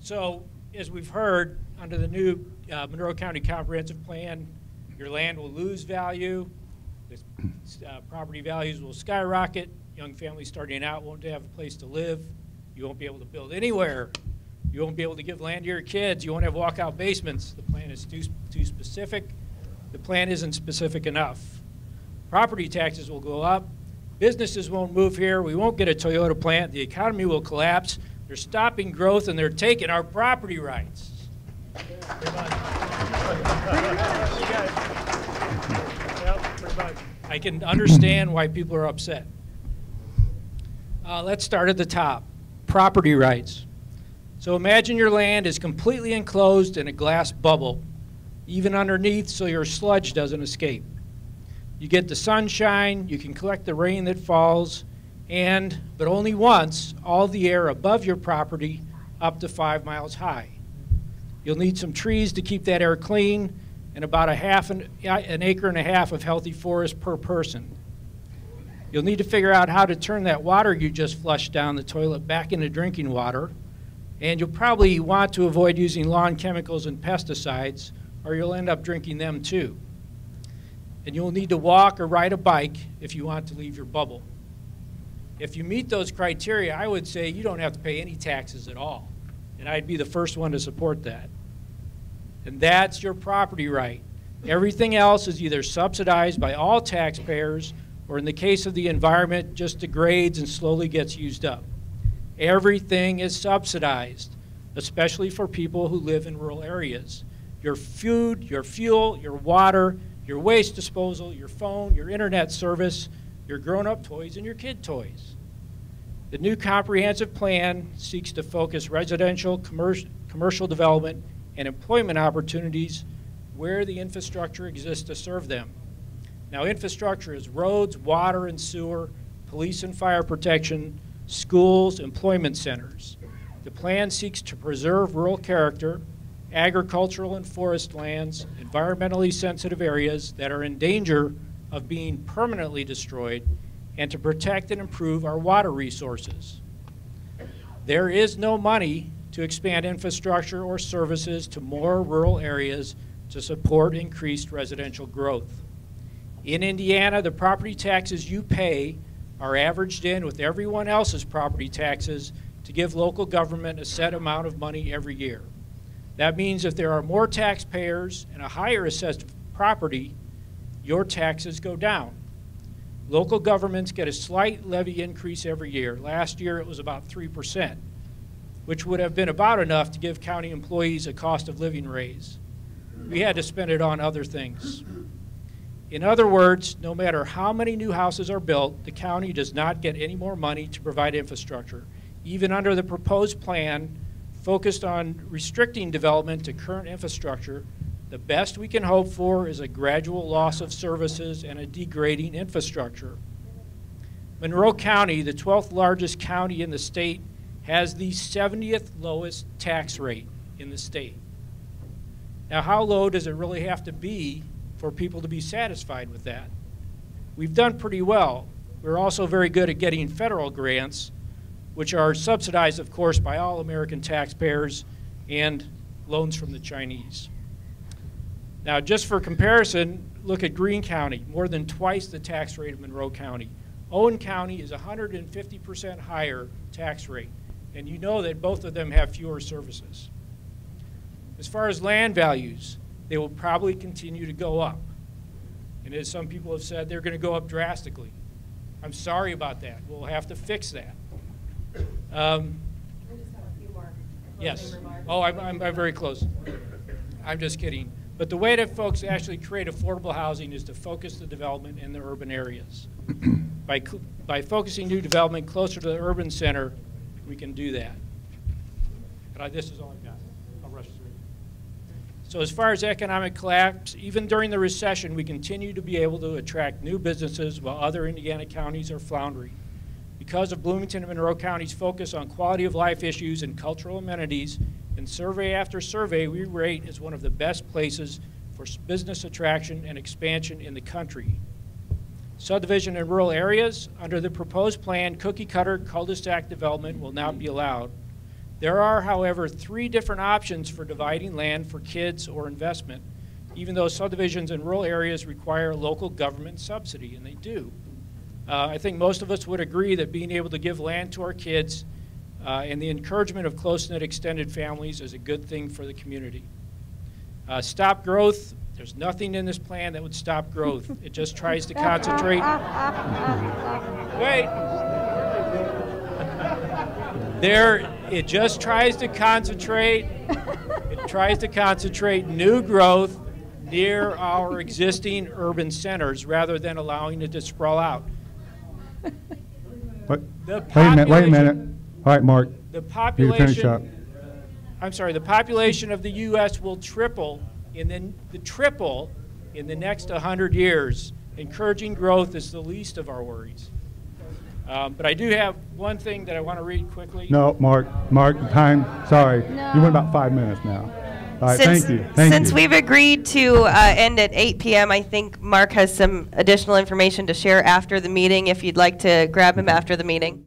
So, as we've heard, under the new Monroe County Comprehensive Plan, your land will lose value, property values will skyrocket, young families starting out won't have a place to live, you won't be able to build anywhere, you won't be able to give land to your kids, you won't have walkout basements. The plan is too specific. The plan isn't specific enough. Property taxes will go up, businesses won't move here, we won't get a Toyota plant, the economy will collapse, they're stopping growth and they're taking our property rights. I can understand why people are upset. Let's start at the top. Property rights. So imagine your land is completely enclosed in a glass bubble, even underneath so your sludge doesn't escape. You get the sunshine, you can collect the rain that falls, but only once, all the air above your property up to 5 miles high. You'll need some trees to keep that air clean and about an acre and a half of healthy forest per person. You'll need to figure out how to turn that water you just flushed down the toilet back into drinking water, and you'll probably want to avoid using lawn chemicals and pesticides, or you'll end up drinking them too. And you'll need to walk or ride a bike if you want to leave your bubble. If you meet those criteria, I would say you don't have to pay any taxes at all. And I'd be the first one to support that. And that's your property right. Everything else is either subsidized by all taxpayers or in the case of the environment, just degrades and slowly gets used up. Everything is subsidized, especially for people who live in rural areas. Your food, your fuel, your water, your waste disposal, your phone, your internet service, your grown-up toys, and your kid toys. The new comprehensive plan seeks to focus residential, commercial development, and employment opportunities where the infrastructure exists to serve them. Now, infrastructure is roads, water and sewer, police and fire protection, schools, employment centers. The plan seeks to preserve rural character, agricultural and forest lands, environmentally sensitive areas that are in danger of being permanently destroyed, and to protect and improve our water resources. There is no money to expand infrastructure or services to more rural areas to support increased residential growth. In Indiana, the property taxes you pay are averaged in with everyone else's property taxes to give local government a set amount of money every year. That means if there are more taxpayers and a higher assessed property, your taxes go down. Local governments get a slight levy increase every year. Last year it was about 3%, which would have been about enough to give county employees a cost of living raise. We had to spend it on other things. In other words, no matter how many new houses are built, the county does not get any more money to provide infrastructure. Even under the proposed plan focused on restricting development to current infrastructure, the best we can hope for is a gradual loss of services and a degrading infrastructure. Monroe County, the 12th largest county in the state, has the 70th lowest tax rate in the state. Now, how low does it really have to be for people to be satisfied with that? We've done pretty well. We're also very good at getting federal grants, which are subsidized, of course, by all American taxpayers and loans from the Chinese. Now, just for comparison, look at Greene County, more than twice the tax rate of Monroe County. Owen County is 150% higher tax rate, and you know that both of them have fewer services. As far as land values, they will probably continue to go up. And as some people have said, they're going to go up drastically. I'm sorry about that. We'll have to fix that. I just have a few more Yes. remarks. Oh, I'm very close. I'm just kidding. But the way that folks actually create affordable housing is to focus the development in the urban areas. By focusing new development closer to the urban center, we can do that. But this is all I've got. I'll rush through. So as far as economic collapse, even during the recession, we continue to be able to attract new businesses while other Indiana counties are floundering. Because of Bloomington and Monroe County's focus on quality of life issues and cultural amenities, in survey after survey, we rate as one of the best places for business attraction and expansion in the country. Subdivision in rural areas, under the proposed plan, cookie-cutter cul-de-sac development will not be allowed. There are, however, 3 different options for dividing land for kids or investment, even though subdivisions in rural areas require local government subsidy, and they do. I think most of us would agree that being able to give land to our kids and the encouragement of close-knit extended families is a good thing for the community. Stop growth. There's nothing in this plan that would stop growth. It just tries to concentrate. Wait. It just tries to concentrate. It tries to concentrate new growth near our existing urban centers rather than allowing it to sprawl out. Wait a minute. All right, Mark. The you finish up. population. I'm sorry. The population of the U.S. will triple in the next 100 years. Encouraging growth is the least of our worries. But I do have one thing that I want to read quickly. No, Mark, time. Sorry. No. You went about 5 minutes now. All right, thank you. Since we've agreed to end at 8 p.m., I think Mark has some additional information to share after the meeting if you'd like to grab him after the meeting.